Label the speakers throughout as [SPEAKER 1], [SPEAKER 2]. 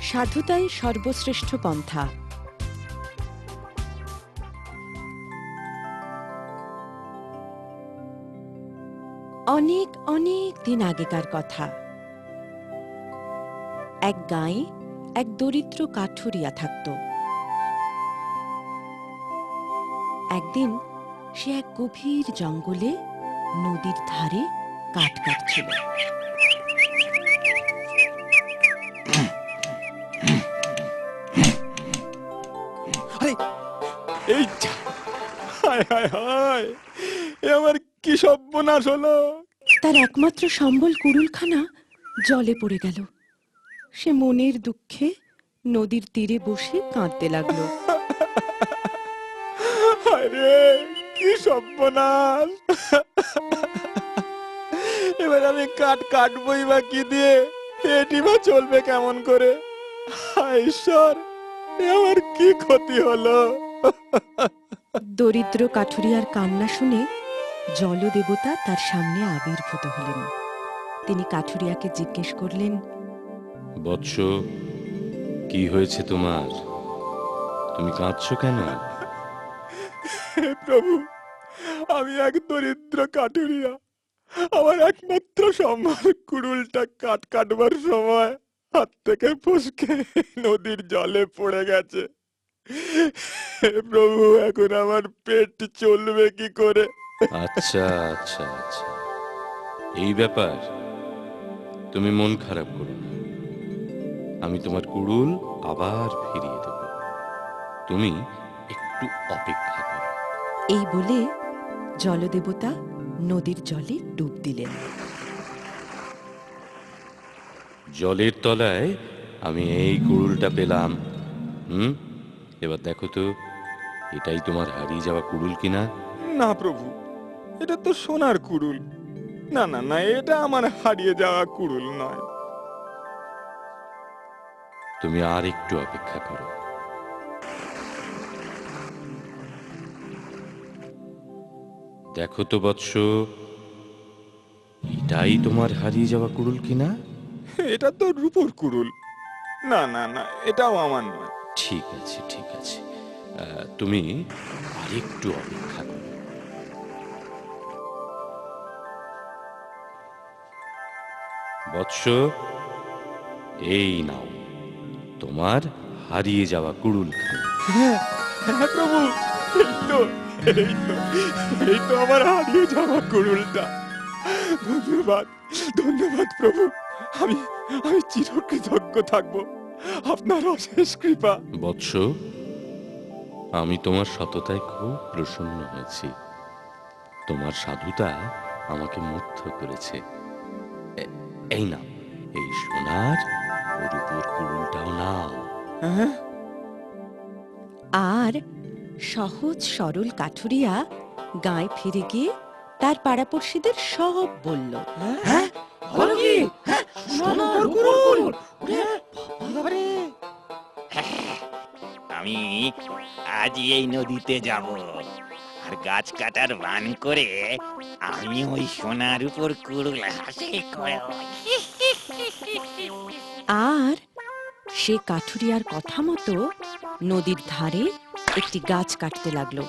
[SPEAKER 1] সাধুতাই সর্বশ্রেষ্ঠ পন্থা। অনেক অনেক দিন আগেকার কথা। এক গাঁয়ে এক দরিদ্র কাঠুরিয়া থাকত। একদিন সে এক গভীর জঙ্গলে নদীর ধারে কাঠ কাটছিল।
[SPEAKER 2] এই হায় হায় হায়, এ আমার কি সর্বনাশ হলো!
[SPEAKER 1] তার একমাত্র সম্বল কুড়ুলখানা জলে পড়ে গেল। সে মনের দুঃখে নদীর তীরে বসে কাঁদতে লাগলো।
[SPEAKER 2] হায় রে, কি সর্বনাশ! এবার আমি কাঠ কাটবই বা কি দিয়ে? এটি বা চলবে কেমন করে? হায় ঈশ্বর, এ আমার কি ক্ষতি হলো!
[SPEAKER 1] দরিদ্র কাঠুরিয়ার কান্না শুনে জলদেবতা তার সামনে আবির্ভূত হলেন। তিনি কাঠুরিয়াকে জিজ্ঞেস করলেন,
[SPEAKER 3] বৎস, কি হয়েছে তোমার? তুমি কাঁদছো কেন?
[SPEAKER 2] হে প্রভু, আমি এক দরিদ্র কাঠুরিয়া। আমার একমাত্র সম্বল কুড়ুলটা কাঠ কাটবার সময় হাত থেকে ফসকে নদীর জলে পড়ে গেছে। হে প্রভু, এখন আমার পেট চলবে কি করে?
[SPEAKER 3] আচ্ছা আচ্ছা আচ্ছা, এই ব্যাপার। তুমি মন খারাপ করো না, আমি তোমার কুড়ুল আবার ফিরিয়ে দেব। তুমি একটু অপেক্ষা করো।
[SPEAKER 1] এই বলে জলদেবতা নদীর জলে ডুব দিলেন।
[SPEAKER 3] জলের তলায় আমি এই কুড়ুলটা পেলাম। এবার দেখো তো, এটাই তোমার হারিয়ে যাওয়া কুড়ুল কিনা?
[SPEAKER 2] না প্রভু, এটা তো সোনার কুড়ুল। না না না, এটা আমার হারিয়ে যাওয়া কুড়ুল নয়।
[SPEAKER 3] তুমি আর একটু অপেক্ষা করো। দেখো তো বৎস, এটাই তোমার হারিয়ে যাওয়া কুড়ুল কিনা?
[SPEAKER 2] এটা তো রূপোর কুড়ুল। না না না, এটাও আমার নয়।
[SPEAKER 3] ঠিক আছে ঠিক আছে, তুমি আরেকটু অপেক্ষা করো। বৎস, এই নাও তোমার হারিয়ে যাওয়া কুড়ুল খানা।
[SPEAKER 2] হ্যাঁ হ্যাঁ প্রভু, এই তো এই তো এই তো আমার হারিয়ে যাওয়া কুড়ুলটা। ধন্যবাদ ধন্যবাদ প্রভু, আমি আমি চিরকৃতজ্ঞ থাকবো আপনার অশেষ কৃপা।
[SPEAKER 3] বৎস, আমি তোমার সততায় খুব প্রসন্ন হয়েছি। তোমার সাধুতা আমাকে মুগ্ধ করেছে। এই নাও, এই সোনার ও রূপোর কুড়ুলটাও নাও।
[SPEAKER 2] হ্যাঁ,
[SPEAKER 1] আর সহজ সরল কাঠুরিয়া গায়ে ফিরে গিয়ে তার পাড়াপড়শিদের সব বলল।
[SPEAKER 2] হ্যাঁ, বলো কি? সোনার কুড়ুল! বাবারে!
[SPEAKER 4] আমি আজ এই নদীতে যাব, আর গাছ কাটার বান করে আমি ওই সোনার উপর কুড়ুল হাসিল করব।
[SPEAKER 1] আর সে কাঠুরিয়ার কথা মতো নদীর ধারে একটি গাছ কাটতে লাগলো।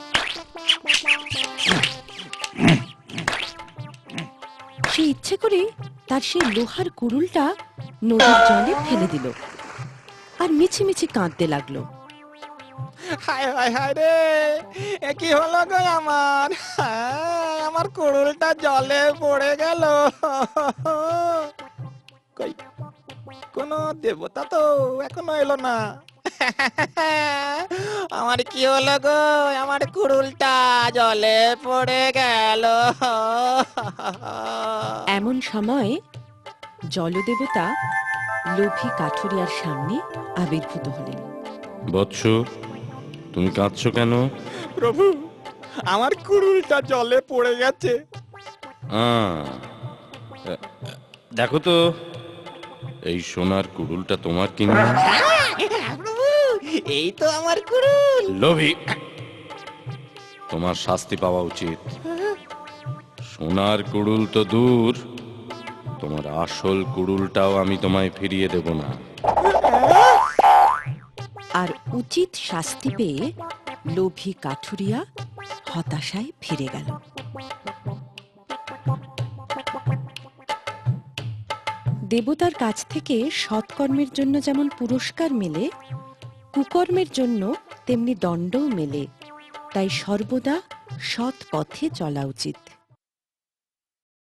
[SPEAKER 1] সে ইচ্ছে করে তার সেই লোহার কুড়ুলটা নদীর জলে ফেলে দিল আর মিছিমিছি কাঁদতে লাগলো।
[SPEAKER 2] হায় হায় হায় রে, এ কি হলো গো আমার! আমার কুড়ুলটা জলে পড়ে গেল। কই, কোন দেবতা তো এখনো এলো না। আমার কি হলো গো, আমার কুড়ুলটা জলে পড়ে গেল।
[SPEAKER 1] এমন সময় জলদেবতা লোভী কাঠুরিয়ার সামনে আবির্ভূত হলেন।
[SPEAKER 3] বৎস, তুমি কাঁদছো কেন?
[SPEAKER 2] প্রভু, আমার কুড়ুলটা জলে পড়ে গেছে।
[SPEAKER 3] দেখো তো, এই সোনার কুড়ুলটা তোমার কিনা?
[SPEAKER 4] প্রভু, এই তো আমার কুড়ুল।
[SPEAKER 3] লোভী, তোমার শাস্তি পাওয়া উচিত। সোনার কুড়ুল তো দূর, তোমার আসল কুড়ুলটাও আমি তোমায় ফিরিয়ে দেব না।
[SPEAKER 1] আর উচিত শাস্তি পেয়ে লোভী কাঠুরিয়া হতাশায় ফিরে গেল। দেবতার কাছ থেকে সৎকর্মের জন্য যেমন পুরস্কার মেলে, কুকর্মের জন্য তেমনি দণ্ডও মেলে। তাই সর্বদা সৎ পথে চলা উচিত।